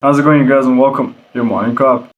How's it going, you guys, and welcome to your Morning Cup.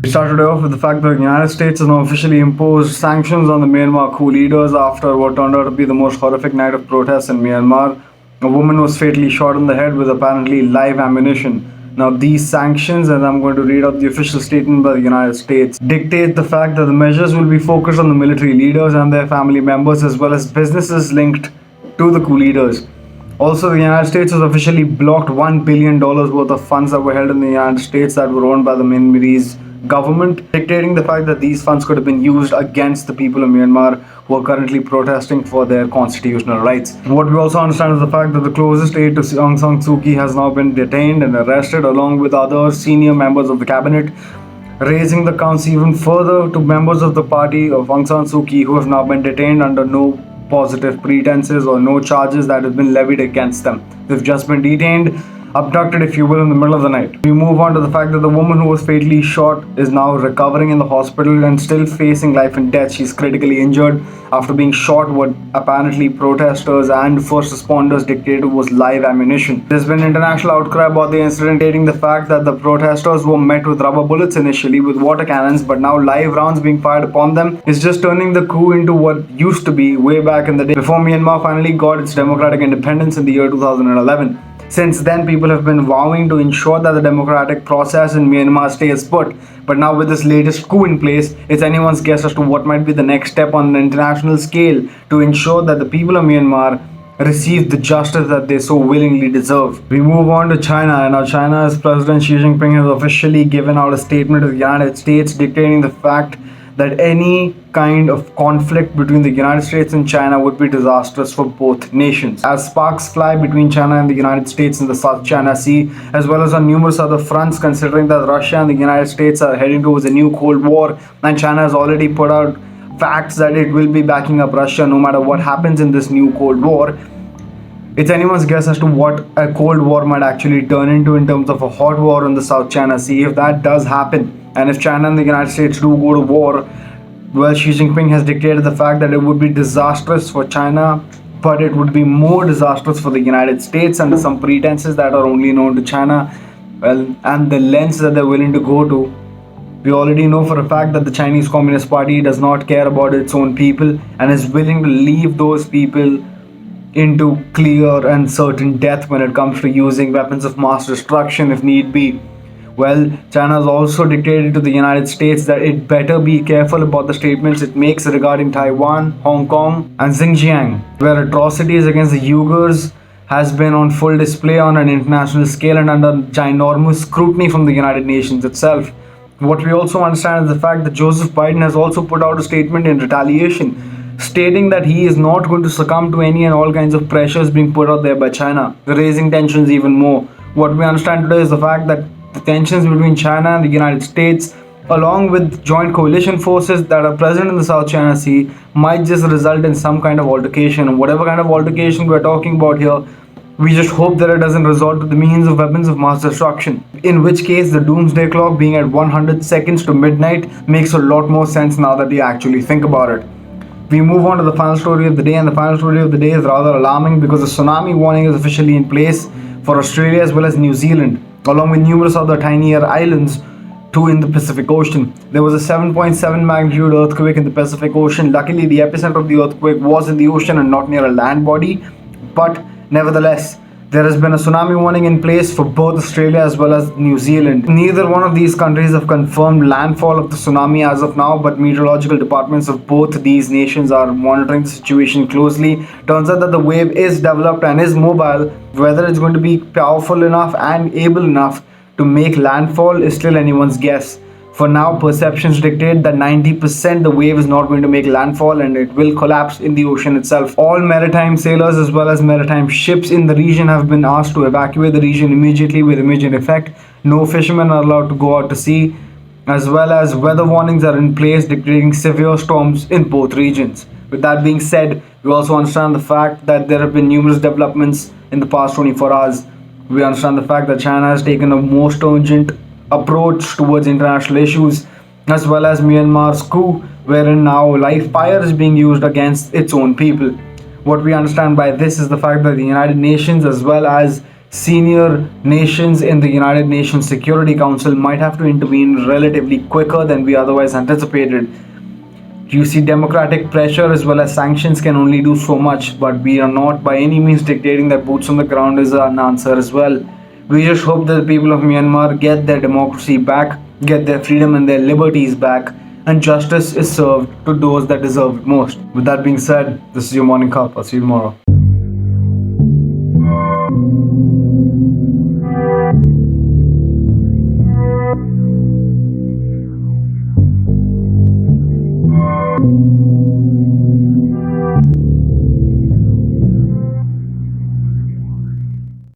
We started off with the fact that the United States has now officially imposed sanctions on the Myanmar coup leaders after what turned out to be the most horrific night of protests in Myanmar. A woman was fatally shot in the head with apparently live ammunition. Now, these sanctions, and I'm going to read out the official statement by the United States, dictate the fact that the measures will be focused on the military leaders and their family members as well as businesses linked to the coup leaders. Also, the United States has officially blocked $1 billion worth of funds that were held in the United States that were owned by the Myanmarese government, dictating the fact that these funds could have been used against the people of Myanmar who are currently protesting for their constitutional rights. What we also understand is the fact that the closest aide to Aung San Suu Kyi has now been detained and arrested along with other senior members of the cabinet, raising the counts even further to members of the party of Aung San Suu Kyi who have now been detained under no positive pretenses or no charges that have been levied against them. They've just been detained, abducted if you will, in the middle of the night. We move on to the fact that the woman who was fatally shot is now recovering in the hospital and still facing life and death. She's critically injured after being shot what apparently protesters and first responders dictated was live ammunition. There's been international outcry about the incident, stating the fact that the protesters were met with rubber bullets initially with water cannons, but now live rounds being fired upon them is just turning the coup into what used to be way back in the day before Myanmar finally got its democratic independence in the year 2011. Since then, people have been vowing to ensure that the democratic process in Myanmar stays put. But now with this latest coup in place, it's anyone's guess as to what might be the next step on an international scale to ensure that the people of Myanmar receive the justice that they so willingly deserve. We move on to China, and now China's President Xi Jinping has officially given out a statement to the United States dictating the fact that any kind of conflict between the United States and China would be disastrous for both nations. As sparks fly between China and the United States in the South China Sea, as well as on numerous other fronts, considering that Russia and the United States are heading towards a new Cold War, and China has already put out facts that it will be backing up Russia no matter what happens in this new Cold War. It's anyone's guess as to what a Cold War might actually turn into in terms of a hot war in the South China Sea if that does happen. And if China and the United States do go to war, well, Xi Jinping has dictated the fact that it would be disastrous for China, but it would be more disastrous for the United States under some pretenses that are only known to China, well, and the lengths that they're willing to go to. We already know for a fact that the Chinese Communist Party does not care about its own people and is willing to leave those people into clear and certain death when it comes to using weapons of mass destruction if need be. Well, China has also dictated to the United States that it better be careful about the statements it makes regarding Taiwan, Hong Kong, and Xinjiang, where atrocities against the Uyghurs has been on full display on an international scale and under ginormous scrutiny from the United Nations itself. What we also understand is the fact that Joseph Biden has also put out a statement in retaliation, stating that he is not going to succumb to any and all kinds of pressures being put out there by China, raising tensions even more. What we understand today is the fact that the tensions between China and the United States, along with joint coalition forces that are present in the South China Sea, might just result in some kind of altercation. And whatever kind of altercation we're talking about here, we just hope that it doesn't resort to the means of weapons of mass destruction. In which case, the doomsday clock being at 100 seconds to midnight makes a lot more sense now that you actually think about it. We move on to the final story of the day, and the final story of the day is rather alarming because the tsunami warning is officially in place for Australia as well as New Zealand, along with numerous other tinier islands too in the Pacific Ocean. There was a 7.7 magnitude earthquake in the Pacific Ocean. Luckily, the epicenter of the earthquake was in the ocean and not near a land body, but nevertheless, there has been a tsunami warning in place for both Australia as well as New Zealand. Neither one of these countries have confirmed landfall of the tsunami as of now, but meteorological departments of both these nations are monitoring the situation closely. Turns out that the wave is developed and is mobile. Whether it's going to be powerful enough and able enough to make landfall is still anyone's guess. For now, perceptions dictate that 90% the wave is not going to make landfall and it will collapse in the ocean itself. All maritime sailors as well as maritime ships in the region have been asked to evacuate the region immediately with immediate effect. No fishermen are allowed to go out to sea, as well as weather warnings are in place dictating severe storms in both regions. With that being said, we also understand the fact that there have been numerous developments in the past 24 hours. We understand the fact that China has taken a more stringent approach towards international issues, as well as Myanmar's coup, wherein now live fire is being used against its own people. What we understand by this is the fact that the United Nations, as well as senior nations in the United Nations Security Council, might have to intervene relatively quicker than we otherwise anticipated. You see, democratic pressure as well as sanctions can only do so much, but we are not by any means dictating that boots on the ground is an answer as well. We just hope that the people of Myanmar get their democracy back, get their freedom and their liberties back, and justice is served to those that deserve it most. With that being said, this is your Morning Cup. I'll see you tomorrow.